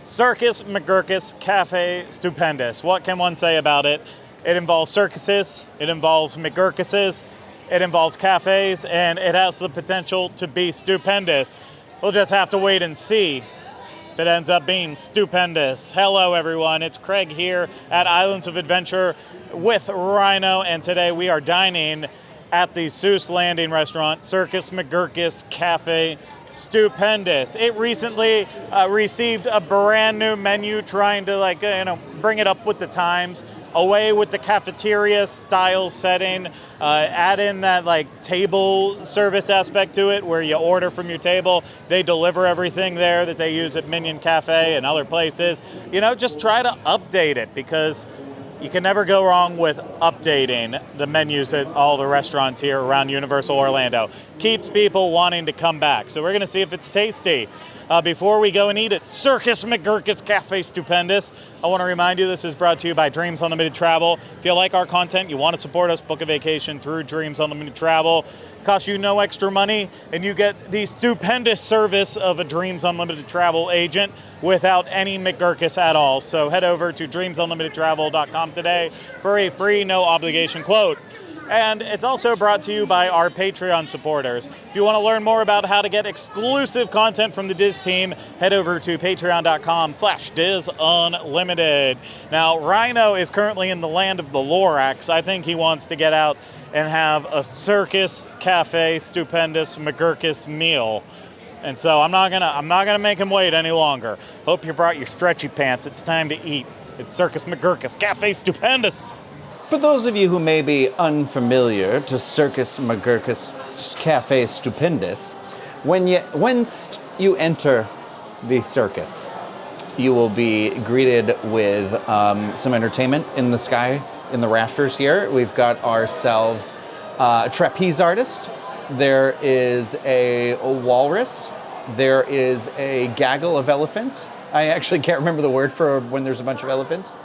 Circus McGurkus Cafe Stoo-Pendous. What can one say about it? It involves circuses, it involves McGurkuses, it involves cafes, and it has the potential to be stupendous. We'll just have to wait and see if it ends up being stupendous. Hello everyone, it's Craig here at Islands of Adventure with Rhino, and today we are dining at the Seuss Landing restaurant, Circus McGurkus Cafe Stoo-Pendous. It recently received a brand new menu, trying to bring it up with the times, away with the cafeteria style setting, add in that table service aspect to it, where you order from your table, they deliver everything there that they use at Minion Cafe and other places. Just try to update it, because you can never go wrong with updating the menus at all the restaurants here around Universal Orlando. Keeps people wanting to come back. So we're going to see if it's tasty. Before we go and eat at Circus McGurkus Cafe Stoo-Pendous, I want to remind you this is brought to you by Dreams Unlimited Travel. If you like our content, you want to support us, book a vacation through Dreams Unlimited Travel. It costs you no extra money, and you get the stupendous service of a Dreams Unlimited Travel agent without any McGurkus at all. So head over to dreamsunlimitedtravel.com today for a free, no obligation quote. And it's also brought to you by our Patreon supporters. If you want to learn more about how to get exclusive content from the Diz team, head over to patreon.com/DizUnlimited. Now, Rhino is currently in the land of the Lorax. I think he wants to get out and have a Circus Cafe Stoo-Pendous McGurkus meal. And so I'm not gonna make him wait any longer. Hope you brought your stretchy pants. It's time to eat. It's Circus McGurkus Cafe Stoo-Pendous. For those of you who may be unfamiliar to Circus McGurkus Cafe Stoo-Pendous, once you enter the circus, you will be greeted with some entertainment in the sky, in the rafters here. We've got ourselves a trapeze artist. There is a walrus. There is a gaggle of elephants. I actually can't remember the word for when there's a bunch of elephants.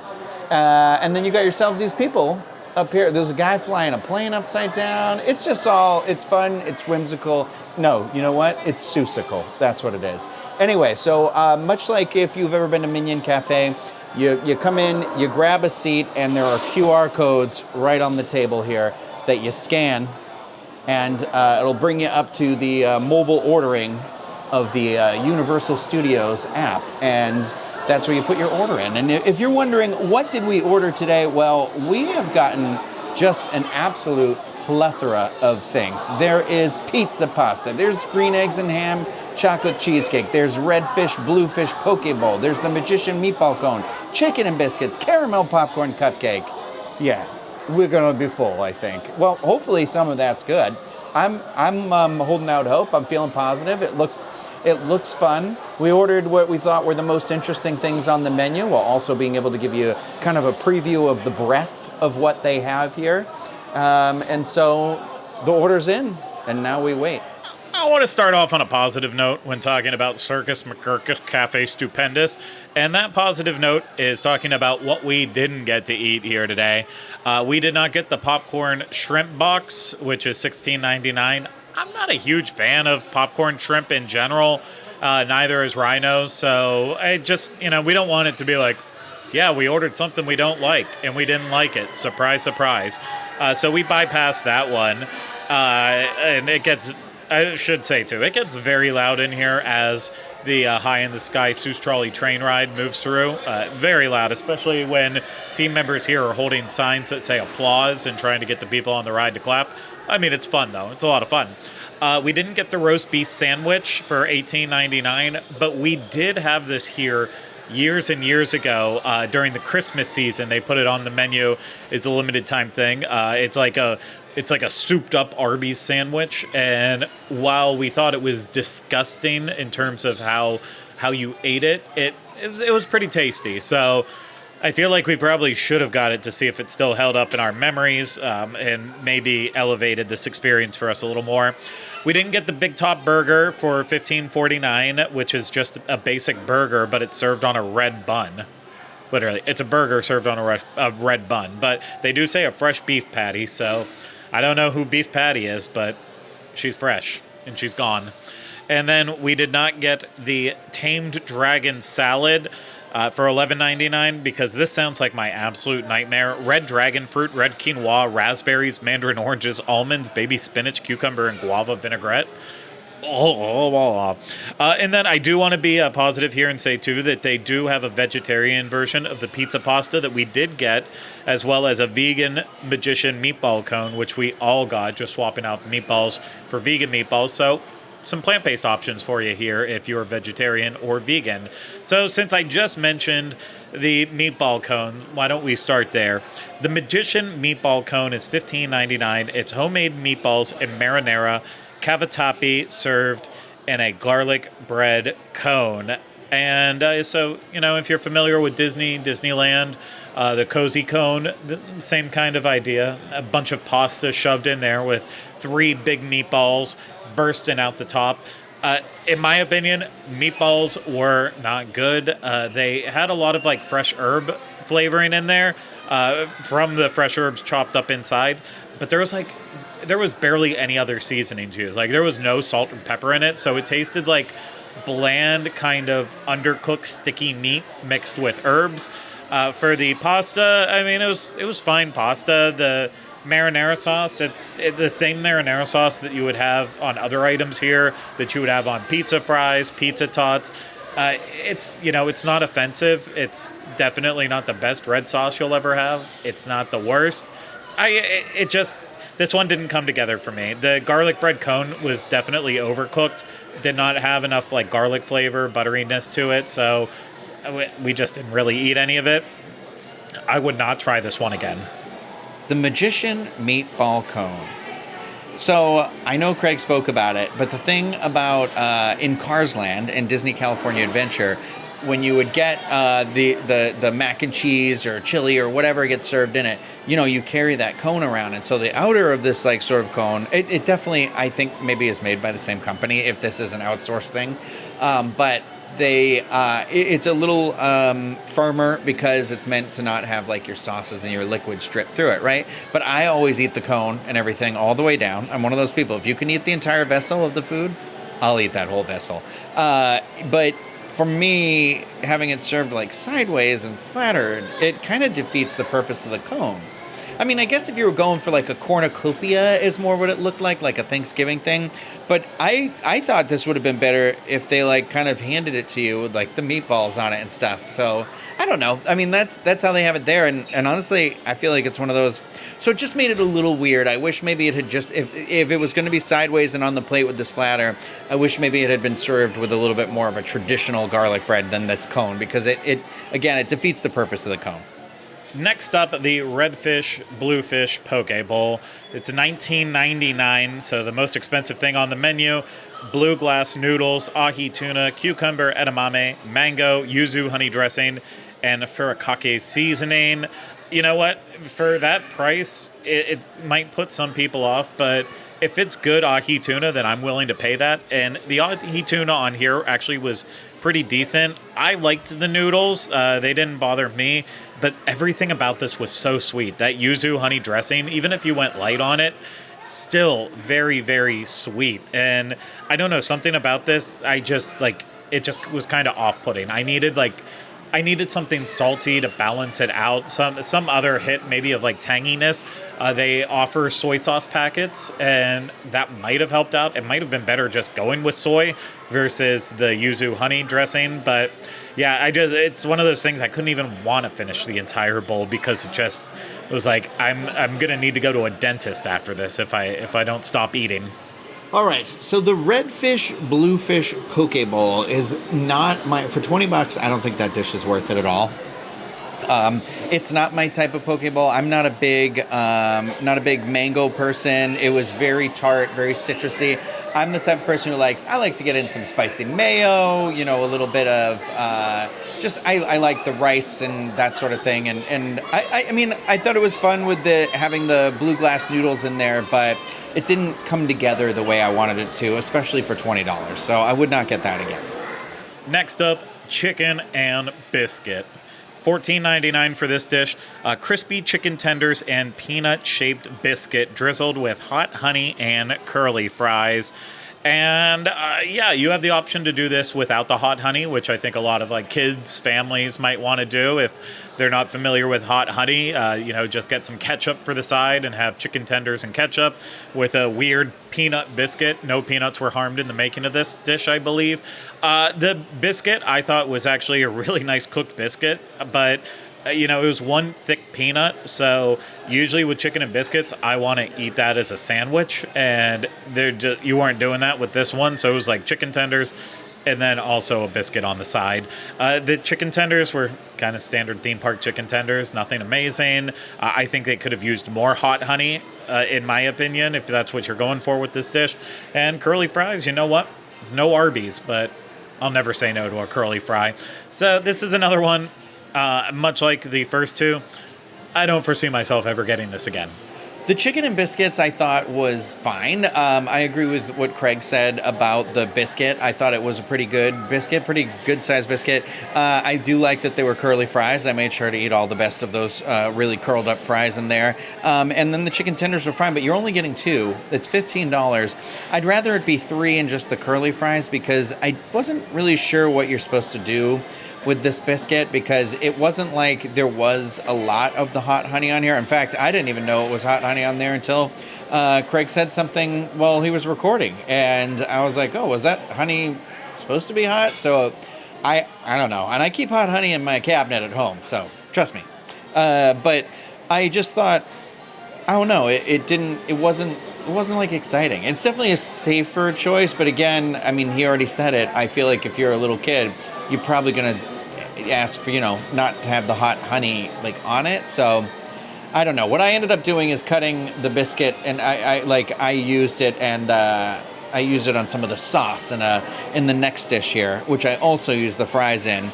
And then you got yourselves these people up here. There's a guy flying a plane upside down. It's just it's fun, it's whimsical. No, you know what? It's Seussical. That's what it is. Anyway, so much like if you've ever been to Minion Cafe, you come in, you grab a seat, and there are QR codes right on the table here that you scan, and it'll bring you up to the mobile ordering of the Universal Studios app, and that's where you put your order in. And if you're wondering, what did we order today? Well, we have gotten just an absolute plethora of things. There is pizza pasta. There's green eggs and ham chocolate cheesecake. There's red fish, blue fish poke bowl. There's the magician meatball cone, chicken and biscuits, caramel popcorn cupcake. Yeah, we're gonna be full, I think. Well, hopefully some of that's good. I'm holding out hope. I'm feeling positive. It looks fun. We ordered what we thought were the most interesting things on the menu, while also being able to give you kind of a preview of the breadth of what they have here. And so the order's in, and now we wait. I want to start off on a positive note when talking about Circus McGurkus Cafe Stoo-Pendous, and that positive note is talking about what we didn't get to eat here today. We did not get the popcorn shrimp box, which is $16.99. I'm not a huge fan of popcorn shrimp in general. Neither is Rhino. So I just, we don't want it to be like, yeah, we ordered something we don't like and we didn't like it. Surprise, surprise. So we bypassed that one. And it gets, I should say too, it gets very loud in here as the High in the Sky Seuss Trolley train ride moves through. Very loud, especially when team members here are holding signs that say applause and trying to get the people on the ride to clap. I mean, it's fun, though. It's a lot of fun. We didn't get the roast beef sandwich for $18.99, but we did have this here years and years ago during the Christmas season. They put it on the menu. It's a limited time thing. It's like a souped up Arby's sandwich. And while we thought it was disgusting in terms of how you ate it, it was pretty tasty. So I feel like we probably should have got it to see if it still held up in our memories and maybe elevated this experience for us a little more. We didn't get the Big Top Burger for $15.49, which is just a basic burger, but it's served on a red bun. Literally, it's a burger served on a red bun. But they do say a fresh beef patty, so I don't know who Beef Patty is, but she's fresh and she's gone. And then we did not get the tamed dragon salad for $11.99 because this sounds like my absolute nightmare. Red dragon fruit, red quinoa, raspberries, mandarin oranges, almonds, baby spinach, cucumber, and guava vinaigrette. And then I do want to be positive here and say, too, that they do have a vegetarian version of the pizza pasta that we did get, as well as a vegan magician meatball cone, which we all got, just swapping out meatballs for vegan meatballs. So some plant-based options for you here if you're vegetarian or vegan. So since I just mentioned the meatball cones, why don't we start there? The magician meatball cone is $15.99. It's homemade meatballs in marinara, cavatappi served in a garlic bread cone. And so, if you're familiar with Disneyland, the cozy cone, the same kind of idea. A bunch of pasta shoved in there with 3 big meatballs bursting out the top. In my opinion, meatballs were not good. They had a lot of fresh herb flavoring in there from the fresh herbs chopped up inside. But there was barely any other seasoning to it. There was no salt and pepper in it, so it tasted like bland, kind of undercooked, sticky meat mixed with herbs. For the pasta, it was fine pasta. The marinara sauce, it's the same marinara sauce that you would have on other items here, that you would have on pizza fries, pizza tots. It's not offensive. It's definitely not the best red sauce you'll ever have. It's not the worst. This one didn't come together for me. The garlic bread cone was definitely overcooked. Did not have enough garlic flavor, butteriness to it, so we just didn't really eat any of it. I would not try this one again. The magician meatball cone. So I know Craig spoke about it, but the thing about in Cars Land and Disney California Adventure, when you would get the mac and cheese or chili or whatever gets served in it, you carry that cone around. And so the outer of this sort of cone, it definitely, I think, maybe is made by the same company if this is an outsourced thing. But it's a little firmer because it's meant to not have your sauces and your liquids drip through it, right? But I always eat the cone and everything all the way down. I'm one of those people. If you can eat the entire vessel of the food, I'll eat that whole vessel. But for me, having it served sideways and splattered, it kind of defeats the purpose of the cone. I guess if you were going for a cornucopia is more what it looked like a Thanksgiving thing. But I thought this would have been better if they kind of handed it to you with the meatballs on it and stuff. So I don't know. That's how they have it there. And honestly, I feel like it's one of those. So it just made it a little weird. I wish maybe it had just, if it was going to be sideways and on the plate with the splatter, I wish maybe it had been served with a little bit more of a traditional garlic bread than this cone, because it defeats the purpose of the cone. Next up, the Redfish Bluefish Poke Bowl. It's $19.99, so the most expensive thing on the menu. Blue glass noodles, ahi tuna, cucumber edamame, mango, yuzu honey dressing, and furikake seasoning. You know what? For that price, it might put some people off, but if it's good ahi tuna, then I'm willing to pay that. And the ahi tuna on here actually was pretty decent. I liked the noodles. They didn't bother me, but everything about this was so sweet. That yuzu honey dressing, even if you went light on it, still very, very sweet. And I don't know, something about this, it just was kind of off-putting. I needed something salty to balance it out. Some other hit maybe of tanginess. They offer soy sauce packets, and that might have helped out. It might have been better just going with soy versus the yuzu honey dressing. But yeah, it's one of those things I couldn't even want to finish the entire bowl because it was I'm gonna need to go to a dentist after this if I don't stop eating. All right, so the Redfish Bluefish Poke Bowl is not for $20. I don't think that dish is worth it at all. It's not my type of poke bowl. I'm not a big mango person. It was very tart, very citrusy. I'm the type of person who I like to get in some spicy mayo, a little bit of I like the rice and that sort of thing. And I thought it was fun with having the blue glass noodles in there, but it didn't come together the way I wanted it to, especially for $20. So I would not get that again. Next up, chicken and biscuit. $14.99 for this dish. Crispy chicken tenders and peanut-shaped biscuit drizzled with hot honey and curly fries. And yeah, you have the option to do this without the hot honey, which I think a lot of like kids, families might want to do if they're not familiar with hot honey. Just get some ketchup for the side and have chicken tenders and ketchup with a weird peanut biscuit. No peanuts were harmed in the making of this dish, I believe. The biscuit I thought was actually a really nice cooked biscuit, but it was one thick peanut. So usually with chicken and biscuits, I want to eat that as a sandwich, and you weren't doing that with this one. So it was like chicken tenders and then also a biscuit on the side. The chicken tenders were kind of standard theme park chicken tenders, nothing amazing. I think they could have used more hot honey, in my opinion, if that's what you're going for with this dish. And curly fries, you know what? It's no Arby's, but I'll never say no to a curly fry. So this is another one. Much like the first two, I don't foresee myself ever getting this again. The chicken and biscuits I thought was fine. I agree with what Craig said about the biscuit. I thought it was a pretty good biscuit, pretty good sized biscuit. I do like that they were curly fries. I made sure to eat all the best of those really curled up fries in there. And then the chicken tenders were fine, but you're only getting 2. It's $15. I'd rather it be 3 and just the curly fries, because I wasn't really sure what you're supposed to do with this biscuit, because it wasn't like there was a lot of the hot honey on here. In fact, I didn't even know it was hot honey on there until Craig said something while he was recording, and I was like, oh, was that honey supposed to be hot? So I don't know, and I keep hot honey in my cabinet at home, so trust me. But I just thought, I don't know, it wasn't like exciting. It's definitely a safer choice, but again, I mean, he already said it. I feel like if you're a little kid, you're probably going to ask for, not to have the hot honey like on it. So I don't know. What I ended up doing is cutting the biscuit, and I used it, and I used it on some of the sauce in the next dish here, which I also used the fries in.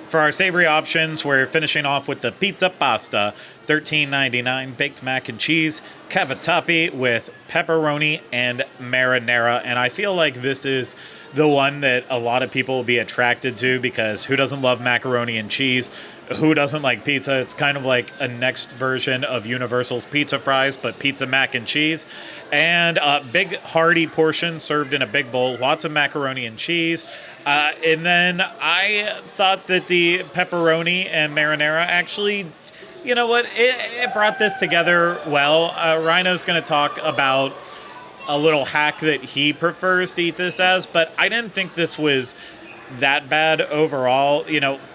For our savory options, we're finishing off with the pizza pasta, $13.99, baked mac and cheese, cavatappi with pepperoni and marinara. And I feel like this is the one that a lot of people will be attracted to, because who doesn't love macaroni and cheese? Who doesn't like pizza? It's kind of like a next version of Universal's pizza fries, but pizza mac and cheese. And a big hearty portion served in a big bowl, lots of macaroni and cheese. And then I thought that the pepperoni and marinara actually, you know what, it brought this together well. Rhino's going to talk about a little hack that he prefers to eat this as, but I didn't think this was that bad overall.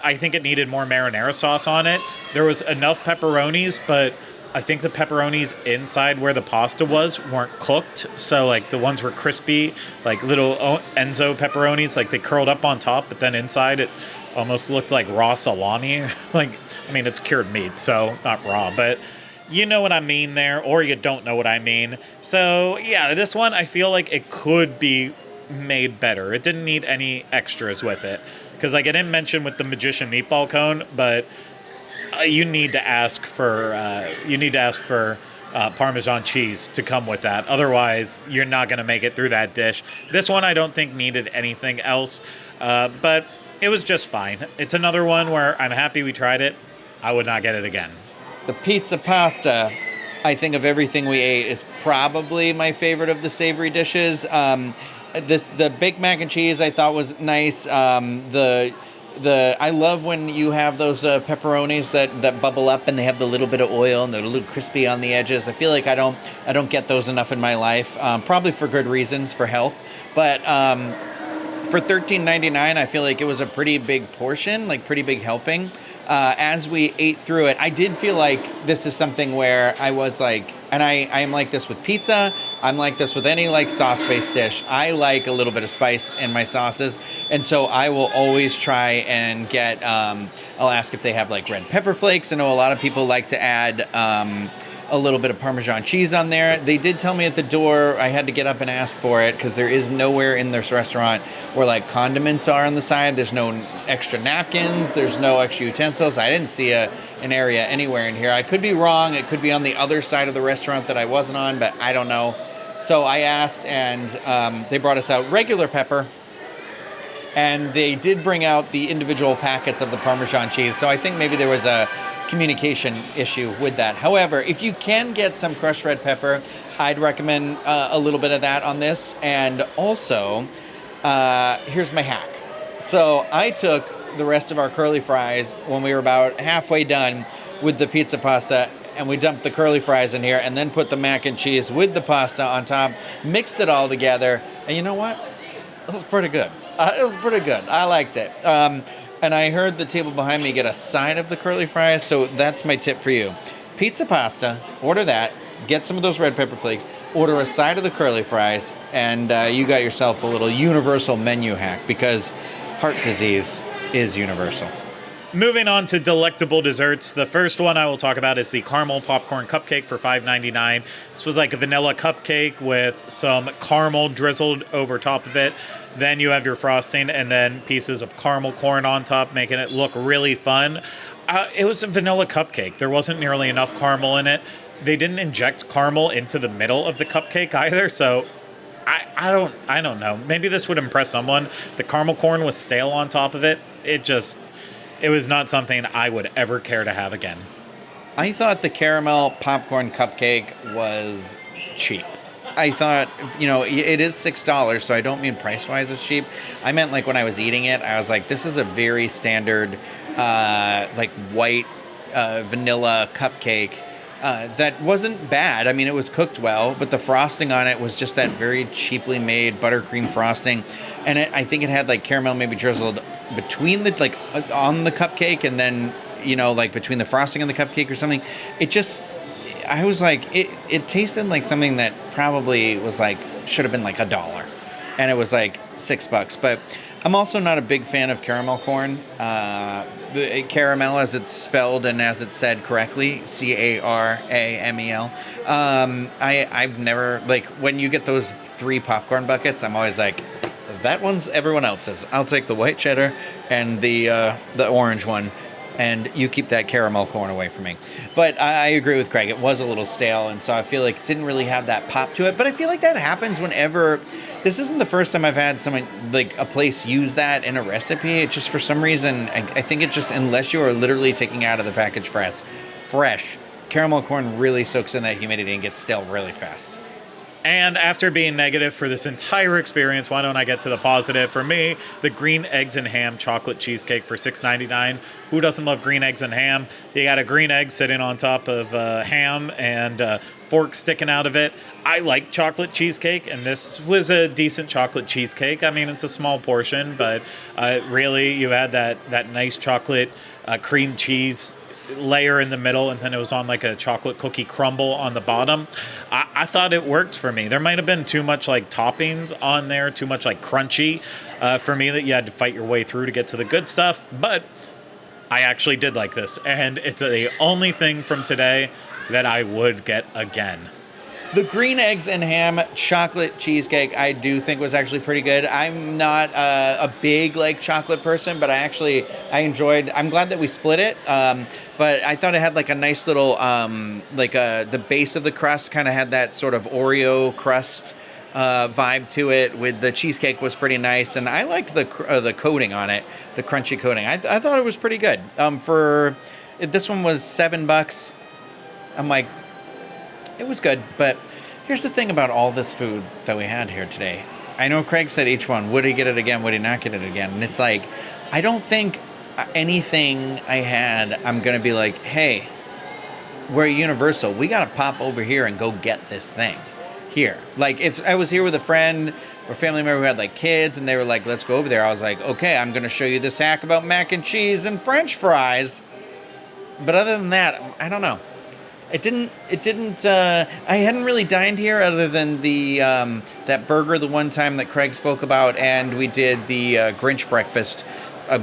I think it needed more marinara sauce on it. There was enough pepperonis, but I think the pepperonis inside where the pasta weren't cooked. So like the ones were crispy, like little Enzo pepperonis, like they curled up on top, but then inside it almost looked like raw salami. It's cured meat, so not raw, but you know what I mean there, or you don't know what I mean. So yeah, this one, I feel like it could be made better. It didn't need any extras with it, because like I didn't mention with the magician meatball cone, but you need to ask for Parmesan cheese to come with that. Otherwise, you're not going to make it through that dish. This one I don't think needed anything else, but it was just fine. It's another one where I'm happy we tried it. I would not get it again. The pizza pasta, I think of everything we ate, is probably my favorite of the savory dishes. The baked mac and cheese I thought was nice. I love when you have those pepperonis that bubble up and they have the little bit of oil and they're a little crispy on the edges. I feel like I don't get those enough in my life, probably for good reasons, for health. But for $13.99, I feel like it was a pretty big portion, like pretty big helping. As we ate through it, I did feel like this is something where I was like, and I am like this with pizza, I'm like this with any like sauce-based dish. I like a little bit of spice in my sauces, and so I will always try and get, I'll ask if they have like red pepper flakes. I know a lot of people like to add a little bit of Parmesan cheese on there. They did tell me at the door I had to get up and ask for it, because there is nowhere in this restaurant where like condiments are on the side. There's no extra napkins. There's no extra utensils. I didn't see an area anywhere in here. I could be wrong. It could be on the other side of the restaurant that I wasn't on, but I don't know. So I asked, and they brought us out regular pepper. And they did bring out the individual packets of the Parmesan cheese, so I think maybe there was a communication issue with that. However, if you can get some crushed red pepper, I'd recommend a little bit of that on this. And also, here's my hack. So I took the rest of our curly fries when we were about halfway done with the pizza pasta, and we dumped the curly fries in here and then put the mac and cheese with the pasta on top, mixed it all together, and you know what? It was pretty good. It was pretty good. I liked it. And I heard the table behind me get a side of the curly fries, so that's my tip for you. Pizza pasta, order that, get some of those red pepper flakes, order a side of the curly fries, and you got yourself a little universal menu hack, because heart disease is universal. Moving on to delectable desserts, the first one I will talk about is the caramel popcorn cupcake for $5.99. This was like a vanilla cupcake with some caramel drizzled over top of it. Then you have your frosting and then pieces of caramel corn on top, making it look really fun. It was a vanilla cupcake. There wasn't nearly enough caramel in it. They didn't inject caramel into the middle of the cupcake either, so I don't know. Maybe this would impress someone. The caramel corn was stale on top of it. It was not something I would ever care to have again. I thought the caramel popcorn cupcake was cheap. I thought, it is $6, so I don't mean price-wise it's cheap. I meant like when I was eating it, I was like, this is a very standard, like white vanilla cupcake. That wasn't bad. I mean, it was cooked well, but the frosting on it was just that very cheaply made buttercream frosting. And I think it had like caramel maybe drizzled between the, on the cupcake and then, like between the frosting and the cupcake or something. I was like, it tasted like something that probably was like, should have been like $1. And it was like $6. But I'm also not a big fan of caramel corn. Caramel, as it's spelled and as it's said correctly, Caramel. I've never, like, when you get those 3 popcorn buckets, I'm always like, that one's everyone else's. I'll take the white cheddar and the orange one, and you keep that caramel corn away from me. But I agree with Craig. It was a little stale, and so I feel like it didn't really have that pop to it. But I feel like that happens whenever. This isn't the first time I've had someone, like a place, use that in a recipe. It just, for some reason, I think it just, unless you are literally taking out of the package fresh, caramel corn really soaks in that humidity and gets stale really fast. And after being negative for this entire experience, why don't I get to the positive? For me, the green eggs and ham chocolate cheesecake for $6.99. Who doesn't love green eggs and ham? You got a green egg sitting on top of ham and fork sticking out of it. I like chocolate cheesecake, and this was a decent chocolate cheesecake. I mean, it's a small portion, but really you had that nice chocolate cream cheese layer in the middle, and then it was on like a chocolate cookie crumble on the bottom. I thought it worked for me. There might have been too much like toppings on there, too much like crunchy for me, that you had to fight your way through to get to the good stuff. But I actually did like this, and it's the only thing from today that I would get again. The green eggs and ham chocolate cheesecake I do think was actually pretty good. I'm not a big like chocolate person, but I enjoyed. I'm glad that we split it. But I thought it had like a nice little the base of the crust kind of had that sort of Oreo crust vibe to it. With the cheesecake was pretty nice, and I liked the coating on it, the crunchy coating. I thought it was pretty good. This one was $7. I'm like, it was good, but here's the thing about all this food that we had here today. I know Craig said each one, would he get it again, would he not get it again? And it's like, I don't think anything I had, I'm going to be like, hey, we're at Universal. We got to pop over here and go get this thing here. Like, if I was here with a friend or family member who had like kids and they were like, let's go over there, I was like, okay, I'm going to show you this hack about mac and cheese and French fries. But other than that, I don't know. It didn't, I hadn't really dined here other than that burger the one time that Craig spoke about, and we did the Grinch breakfast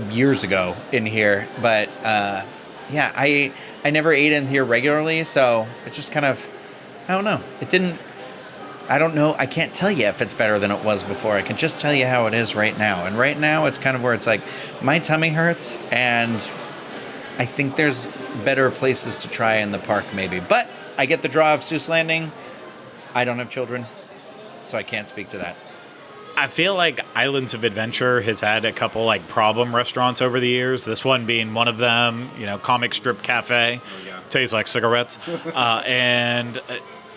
years ago in here. But yeah, I never ate in here regularly, so it just kind of, I don't know. I don't know. I can't tell you if it's better than it was before. I can just tell you how it is right now. And right now it's kind of where it's like, my tummy hurts, and I think there's better places to try in the park maybe. But I get the draw of Seuss Landing. I don't have children, so I can't speak to that. I feel like Islands of Adventure has had a couple like problem restaurants over the years. This one being one of them. Comic Strip Cafe, tastes like cigarettes, and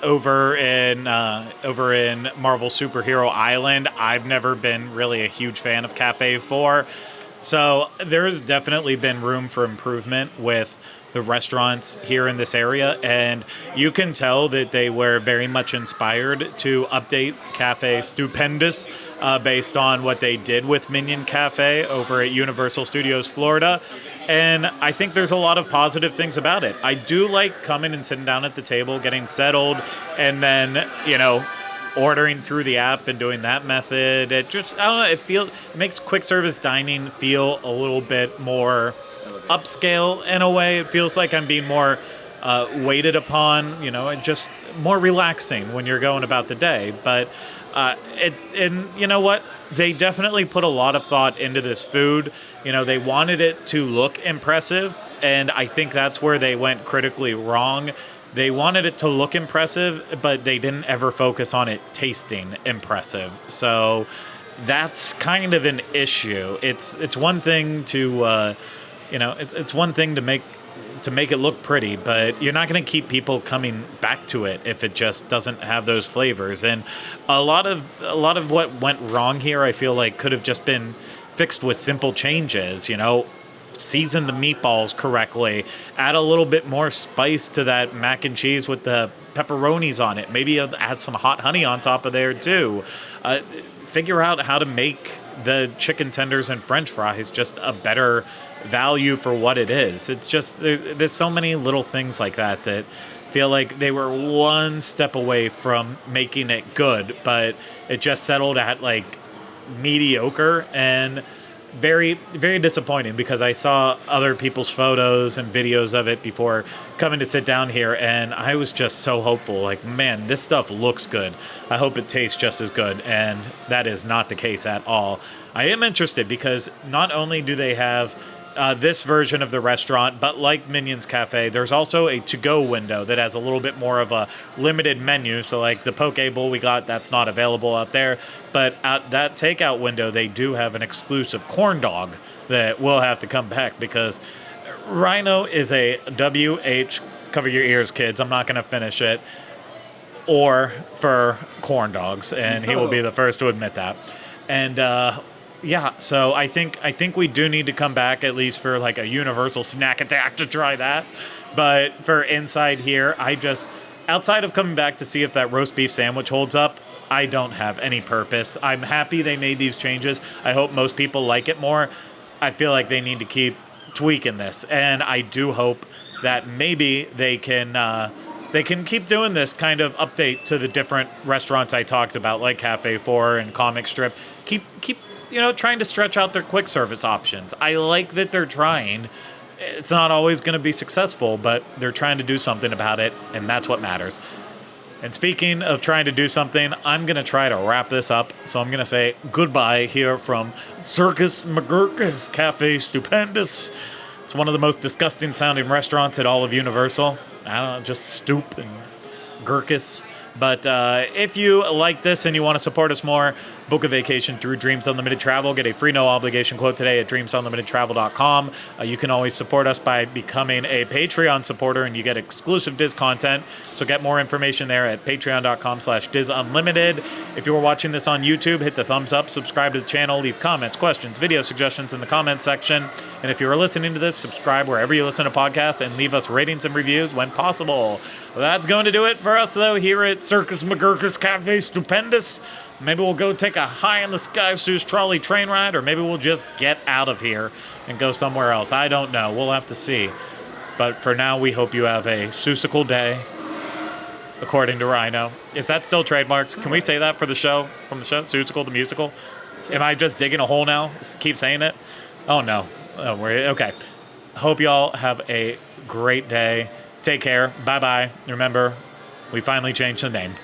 over in Marvel Superhero Island, I've never been really a huge fan of Cafe 4. So there's definitely been room for improvement with the restaurants here in this area, and you can tell that they were very much inspired to update Cafe Stupendous based on what they did with Minion Cafe over at Universal Studios Florida. And I think there's a lot of positive things about it. I do like coming and sitting down at the table, getting settled, and then, ordering through the app and doing that method. It just, I don't know, it makes quick service dining feel a little bit more upscale in a way. It feels like I'm being more waited upon, and just more relaxing when you're going about the day. But and you know what? They definitely put a lot of thought into this food. They wanted it to look impressive, and I think that's where they went critically wrong. They wanted it to look impressive, but they didn't ever focus on it tasting impressive. So that's kind of an issue. It's one thing to it's one thing to make it look pretty, but you're not going to keep people coming back to it if it just doesn't have those flavors. And a lot of what went wrong here, I feel like, could have just been fixed with simple changes. Season the meatballs correctly, add a little bit more spice to that mac and cheese with the pepperonis on it. Maybe add some hot honey on top of there too. Figure out how to make the chicken tenders and French fries just a better value for what it is. It's just there's so many little things like that feel like they were one step away from making it good, but it just settled at like mediocre, and very, very disappointing, because I saw other people's photos and videos of it before coming to sit down here, and I was just so hopeful. Like, man, this stuff looks good. I hope it tastes just as good, and that is not the case at all. I am interested because not only do they have this version of the restaurant, but like Minions Cafe, there's also a to-go window that has a little bit more of a limited menu. So like the poke bowl we got, that's not available out there. But at that takeout window, they do have an exclusive corn dog that will have to come back, because Rhino is a WH, cover your ears, kids, I'm not going to finish it, or for corn dogs, and he will be the first to admit that. And yeah, so I think we do need to come back at least for like a universal snack attack to try that. But for inside here, outside of coming back to see if that roast beef sandwich holds up, I don't have any purpose. I'm happy they made these changes. I hope most people like it more. I feel like they need to keep tweaking this, and I do hope that maybe they can keep doing this kind of update to the different restaurants I talked about, like Cafe 4 and Comic Strip. Keep trying to stretch out their quick service options. I like that they're trying. It's not always going to be successful, but they're trying to do something about it, and that's what matters. And speaking of trying to do something, I'm going to try to wrap this up. So I'm going to say goodbye here from Circus McGurkus Cafe Stoo-Pendous. It's one of the most disgusting sounding restaurants at all of Universal. I don't know, just Stoop and Gurkus. But if you like this and you want to support us more, book a vacation through Dreams Unlimited Travel. Get a free no obligation quote today at dreamsunlimitedtravel.com. You can always support us by becoming a Patreon supporter, and you get exclusive Diz content. So get more information there at patreon.com/DizUnlimited. If you were watching this on YouTube, hit the thumbs up, subscribe to the channel, leave comments, questions, video suggestions in the comments section. And if you are listening to this, subscribe wherever you listen to podcasts and leave us ratings and reviews when possible. Well, that's going to do it for us, though, here at Circus McGurkus Cafe Stoo-Pendous. Maybe we'll go take a high-in-the-sky Sue's trolley train ride, or maybe we'll just get out of here and go somewhere else. I don't know. We'll have to see. But for now, we hope you have a Seussical day, according to Rhino. Is that still trademarked? Can we say that for the show, from the show? Seussical, the musical? Am I just digging a hole now? Keep saying it? Oh, no. Oh, okay. Hope y'all have a great day. Take care. Bye-bye. Remember, we finally changed the name.